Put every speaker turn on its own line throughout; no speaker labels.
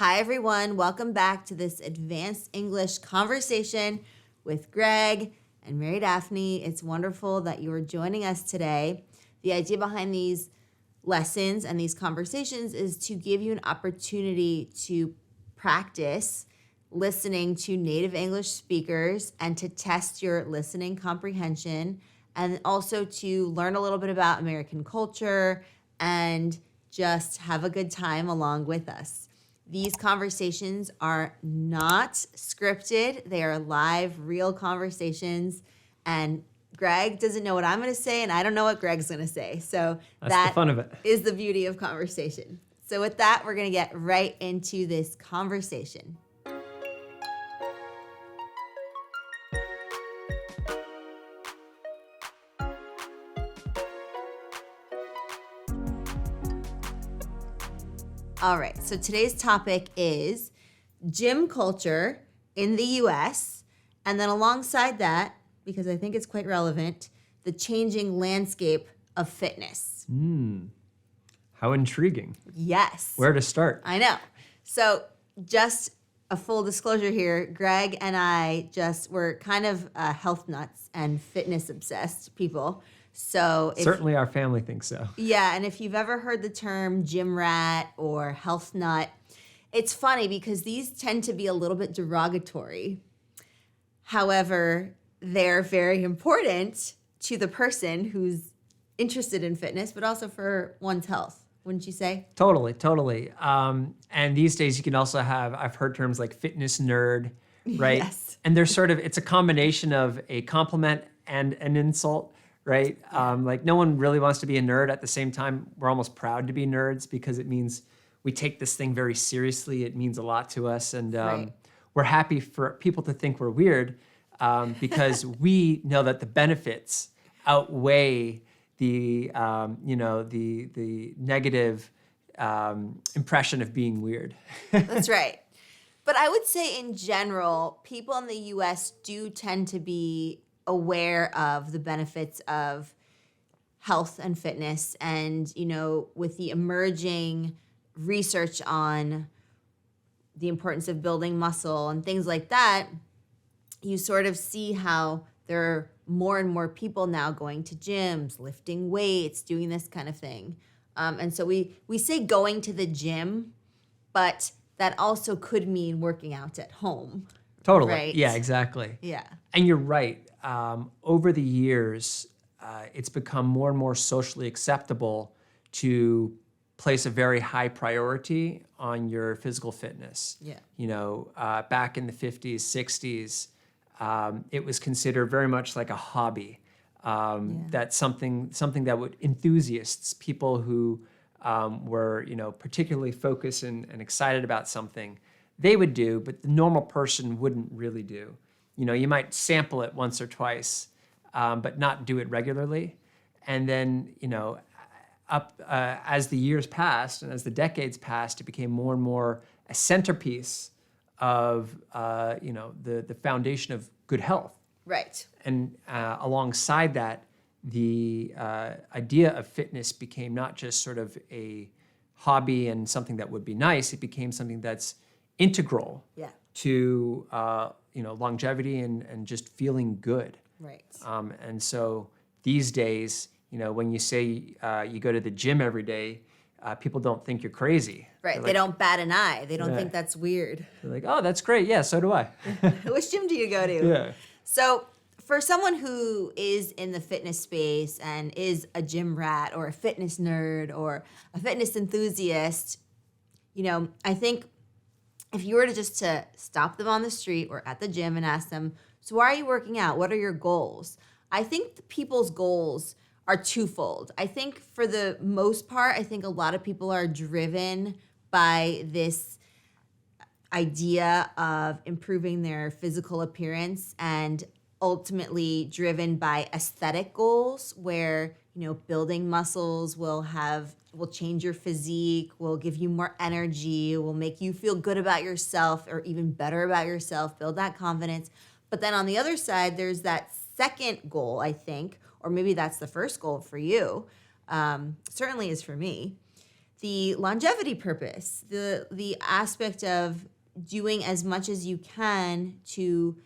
Hi, everyone. Welcome back to this advanced English conversation with Greg and Mary Daphne. It's wonderful that you are joining us today. The idea behind these lessons and these conversations is to give you an opportunity to practice listening to native English speakers and to test your listening comprehension, and also to learn a little bit about American culture and just have a good time along with us. These conversations are not scripted. They are live, real conversations. And Greg doesn't know what I'm going to say, and I don't know what Greg's going to say. So
That's the fun of it.
is the beauty of conversation. So with that, we're going to get right into this conversation. All right, so today's topic is gym culture in the US, and then alongside that, because I think it's quite relevant, the changing landscape of fitness.
How intriguing.
Yes.
Where to start?
I know. So just a full disclosure here, Greg and I were kind of health nuts and fitness obsessed people. So
Certainly our family thinks so.
Yeah, and if you've ever heard the term gym rat or health nut, it's funny because these tend to be a little bit derogatory. However, they're very important to the person who's interested in fitness, but also for one's health, wouldn't you say?
Totally. And these days you can also have, I've heard terms like fitness nerd, right?
Yes.
And it's a combination of a compliment and an insult, right? Like no one really wants to be a nerd. At the same time, we're almost proud to be nerds because it means we take this thing very seriously. It means a lot to us. And
Right.
we're happy for people to think we're weird because we know that the benefits outweigh the negative impression of being weird.
That's right. But I would say in general, people in the US do tend to be aware of the benefits of health and fitness. And, with the emerging research on the importance of building muscle and things like that, you sort of see how there are more and more people now going to gyms, lifting weights, doing this kind of thing. And so we say going to the gym, but that also could mean working out at home.
Totally.
Right?
Yeah, exactly.
Yeah.
And you're right. Over the years, it's become more and more socially acceptable to place a very high priority on your physical fitness.
Yeah.
Back in the 50s, 60s, it was considered very much like a hobby. That's something that would enthusiasts, people who were particularly focused and excited about something, they would do, but the normal person wouldn't really do. You might sample it once or twice, but not do it regularly. And then, as the years passed and as the decades passed, it became more and more a centerpiece of, the foundation of good health.
Right.
And alongside that, the idea of fitness became not just sort of a hobby and something that would be nice. It became something that's integral to longevity and just feeling good.
Right.
And so these days, when you say you go to the gym every day, people don't think you're crazy.
Right. They don't bat an eye. They don't think that's weird.
They're like, oh, that's great. Yeah, so do I.
Which gym do you go to?
Yeah.
So for someone who is in the fitness space and is a gym rat or a fitness nerd or a fitness enthusiast, I think if you were to stop them on the street or at the gym and ask them, so why are you working out? What are your goals? I think people's goals are twofold. I think for the most part, I think a lot of people are driven by this idea of improving their physical appearance and ultimately driven by aesthetic goals where, building muscles will change your physique, will give you more energy, will make you feel good about yourself or even better about yourself, build that confidence. But then on the other side, there's that second goal, I think, or maybe that's the first goal for you, certainly is for me, the longevity purpose, the aspect of doing as much as you can to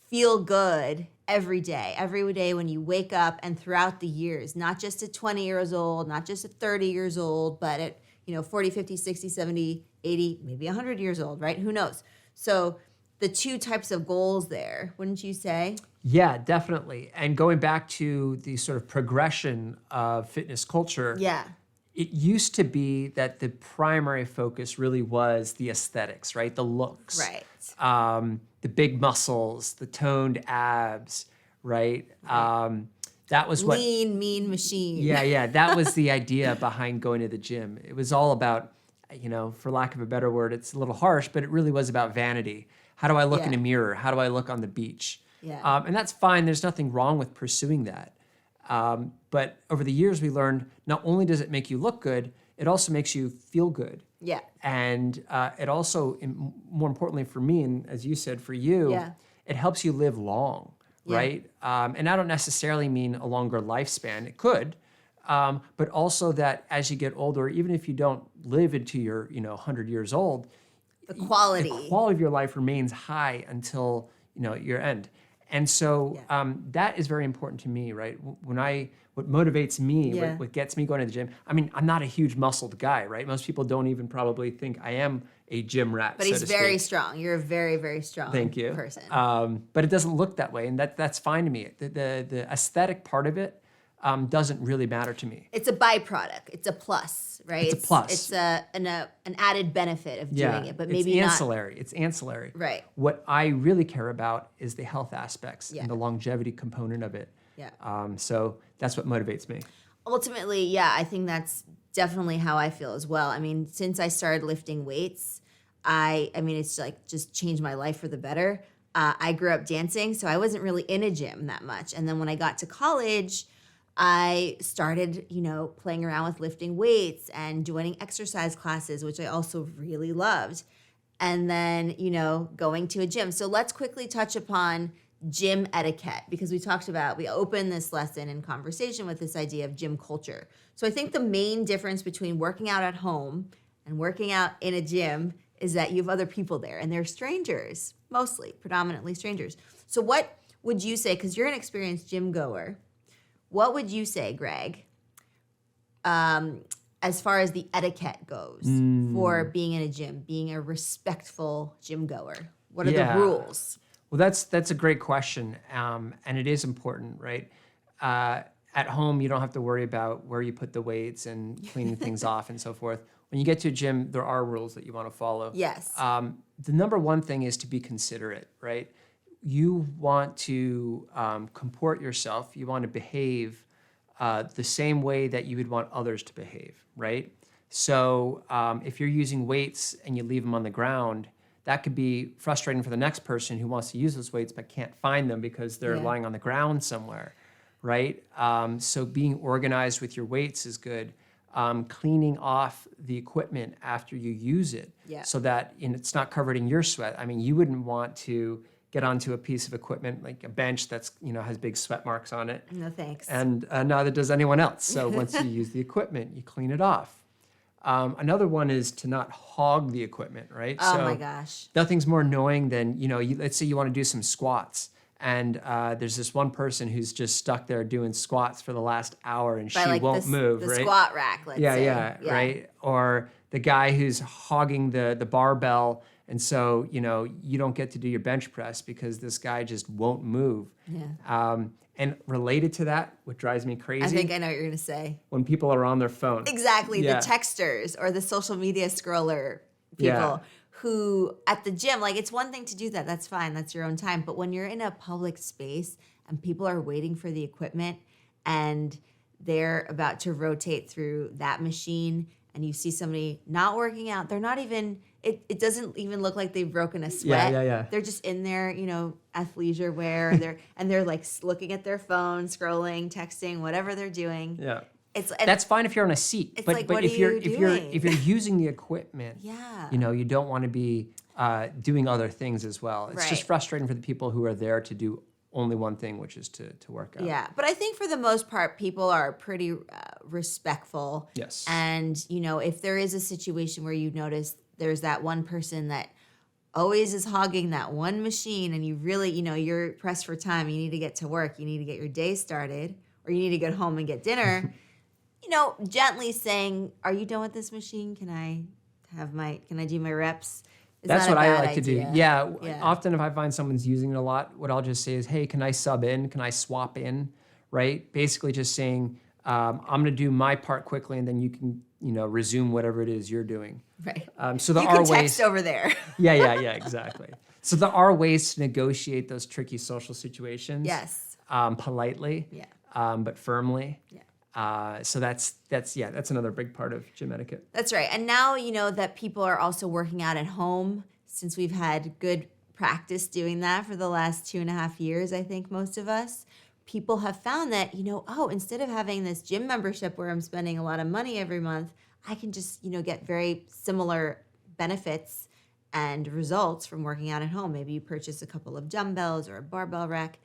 feel good every day when you wake up and throughout the years, not just at 20 years old, not just at 30 years old, but at 40, 50, 60, 70, 80, maybe 100 years old, right? Who knows? So the two types of goals there, wouldn't you say?
Yeah, definitely. And going back to the sort of progression of fitness culture,
Yeah.
it used to be that the primary focus really was the aesthetics, right? The looks.
Right.
The big muscles, the toned abs, right? That was what...
Lean, mean machine.
Yeah. That was the idea behind going to the gym. It was all about, for lack of a better word, it's a little harsh, but it really was about vanity. How do I look in a mirror? How do I look on the beach?
Yeah.
And that's fine. There's nothing wrong with pursuing that. But over the years, we learned not only does it make you look good, it also makes you feel good.
Yeah.
And it also, more importantly for me, and as you said, for you, it helps you live long, right? And I don't necessarily mean a longer lifespan. It could, but also that as you get older, even if you don't live into your 100 years old,
the quality
of your life remains high until your end. And so that is very important to me, right? What motivates me, what gets me going to the gym. I mean, I'm not a huge muscled guy, right? Most people don't even probably think I am a gym rat.
But he's very strong. You're a very, very strong person.
But it doesn't look that way, and that's fine to me. The aesthetic part of it doesn't really matter to me.
It's a byproduct. It's a plus, right?
It's a plus.
It's an added benefit of doing it, but maybe
it's ancillary. It's ancillary.
Right.
What I really care about is the health aspects
Yeah.
and the longevity component of it.
Yeah.
So that's what motivates me.
Ultimately, I think that's definitely how I feel as well. I mean, since I started lifting weights, I mean, it's like just changed my life for the better. I grew up dancing, so I wasn't really in a gym that much. And then when I got to college, I started, playing around with lifting weights and joining exercise classes, which I also really loved. And then, going to a gym. So let's quickly touch upon gym etiquette, because we opened this lesson in conversation with this idea of gym culture. So I think the main difference between working out at home and working out in a gym is that you have other people there and they're strangers, predominantly strangers. So what would you say, because you're an experienced gym goer, what would you say, Greg, as far as the etiquette goes for being in a gym, being a respectful gym goer? What are the rules?
Well, that's a great question, and it is important, right? At home, you don't have to worry about where you put the weights and cleaning things off and so forth. When you get to a gym, there are rules that you want to follow.
Yes.
The number one thing is to be considerate, right? You want to comport yourself. You want to behave the same way that you would want others to behave, right? So if you're using weights and you leave them on the ground, that could be frustrating for the next person who wants to use those weights but can't find them because they're lying on the ground somewhere, right? So being organized with your weights is good. Cleaning off the equipment after you use it so that it's not covered in your sweat. I mean, you wouldn't want to get onto a piece of equipment like a bench that's has big sweat marks on it.
No thanks.
And neither does anyone else. So once you use the equipment, you clean it off. Another one is to not hog the equipment, right?
Oh my gosh.
Nothing's more annoying than, let's say you want to do some squats and there's this one person who's just stuck there doing squats for the last hour and she won't move,
the
right?
squat rack, let's say.
Yeah, right? Or the guy who's hogging the barbell and so, you don't get to do your bench press because this guy just won't move.
Yeah.
And related to that, what drives me crazy.
I think I know what you're going to say.
When people are on their phone.
Exactly. The texters or the social media scroller people who at the gym, like it's one thing to do that. That's fine. That's your own time. But when you're in a public space and people are waiting for the equipment and they're about to rotate through that machine and you see somebody not working out, they're not even, it doesn't even look like they've broken a sweat.
Yeah.
They're just in their, athleisure wear and they're like looking at their phone, scrolling, texting, whatever they're doing.
Yeah. That's fine if you're on a seat. But if you're using the equipment, you don't want to be doing other things as well. It's just frustrating for the people who are there to do only one thing, which is to work out.
Yeah, but I think for the most part, people are pretty respectful.
Yes.
And, if there is a situation where you notice there's that one person that always is hogging that one machine and you really, you're pressed for time, you need to get to work, you need to get your day started, or you need to get home and get dinner, gently saying, are you done with this machine? Can I do my reps?
That's what I like to
idea.
do. Yeah. Often if I find someone's using it a lot, what I'll just say is, hey, can I sub in? Can I swap in? Right? Basically just saying, I'm going to do my part quickly and then you can, resume whatever it is you're doing.
Right.
So there
you
are
can text over there.
Yeah, exactly. So there are ways to negotiate those tricky social situations.
Yes.
Politely.
Yeah.
But firmly.
Yeah.
So that's another big part of gym etiquette.
That's right. And now, that people are also working out at home, since we've had good practice doing that for the last 2.5 years, I think most of us, people have found that, instead of having this gym membership where I'm spending a lot of money every month, I can just, get very similar benefits and results from working out at home. Maybe you purchase a couple of dumbbells or a barbell rack,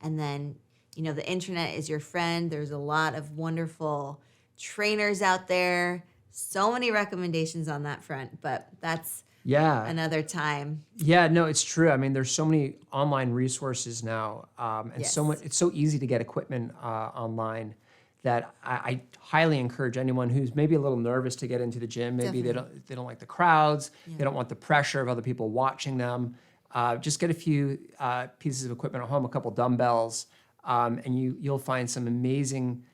and then, the internet is your friend. There's a lot of wonderful trainers out there. So many recommendations on that front, but that's another time.
Yeah, no, it's true. I mean, there's so many online resources now, and
Yes.
so much. It's so easy to get equipment online that I highly encourage anyone who's maybe a little nervous to get into the gym. Maybe they don't like the crowds.
Yeah.
They don't want the pressure of other people watching them. Just get a few pieces of equipment at home, a couple dumbbells, and you'll find some amazing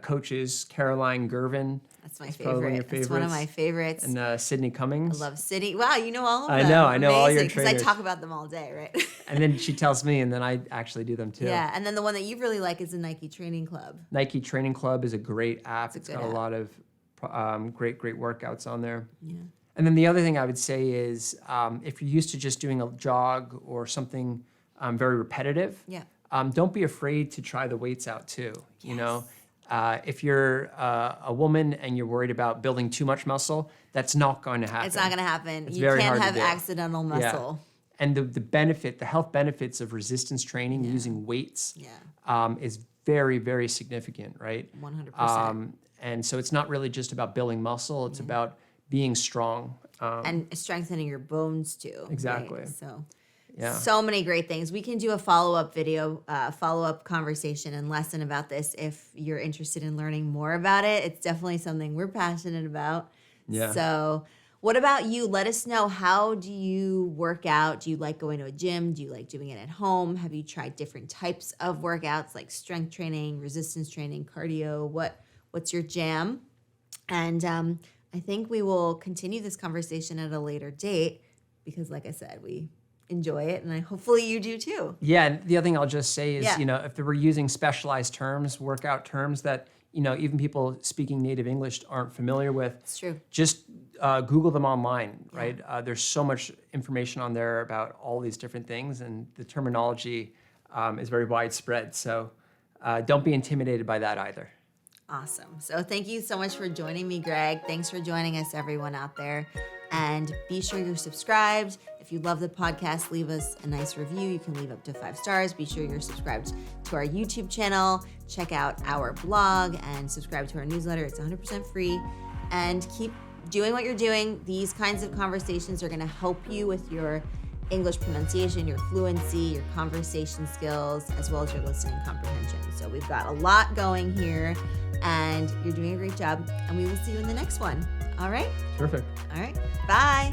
coaches. Caroline Gervin.
That's my
is probably one of your
favorite. That's one of my favorites.
And Sydney Cummings.
I love City. Wow, you know all of them.
I know all your
Amazing, 'cause
trainers.
I talk about them all day, right?
And then she tells me, and then I actually do them too.
Yeah, and then the one that you really like is the Nike Training Club.
Nike Training Club is a great app. It's
good
got a
app.
lot of great workouts on there.
Yeah.
And then the other thing I would say is if you're used to just doing a jog or something very repetitive,
Yeah.
Don't be afraid to try the weights out too.
Yes.
If you're a woman and you're worried about building too much muscle, that's not going to happen.
It's not going to happen.
It's
You
very
can't
hard to
have
do.
accidental muscle.
And the health benefits of resistance training using weights is very, very significant, right?
100%.
And so it's not really just about building muscle, it's about being strong.
And strengthening your bones too.
Exactly.
Right? So.
Yeah.
So many great things. We can do a follow-up video, follow-up conversation and lesson about this if you're interested in learning more about it. It's definitely something we're passionate about.
Yeah.
So what about you? Let us know, how do you work out? Do you like going to a gym? Do you like doing it at home? Have you tried different types of workouts like strength training, resistance training, cardio? What's your jam? And I think we will continue this conversation at a later date because, like I said, we enjoy it, and hopefully you do too.
Yeah, and the other thing I'll just say is,
Yeah.
if we're using specialized terms, workout terms that, even people speaking native English aren't familiar with,
It's true.
just Google them online, right? There's so much information on there about all these different things, and the terminology is very widespread. So don't be intimidated by that either.
Awesome. So thank you so much for joining me, Greg. Thanks for joining us, everyone out there. And be sure you're subscribed. If you love the podcast, leave us a nice review. You can leave up to 5 stars. Be sure you're subscribed to our YouTube channel. Check out our blog and subscribe to our newsletter. It's 100% free. And keep doing what you're doing. These kinds of conversations are going to help you with your English pronunciation, your fluency, your conversation skills, as well as your listening comprehension. So we've got a lot going here, and you're doing a great job. And we will see you in the next one. All right?
Terrific.
All right. Bye.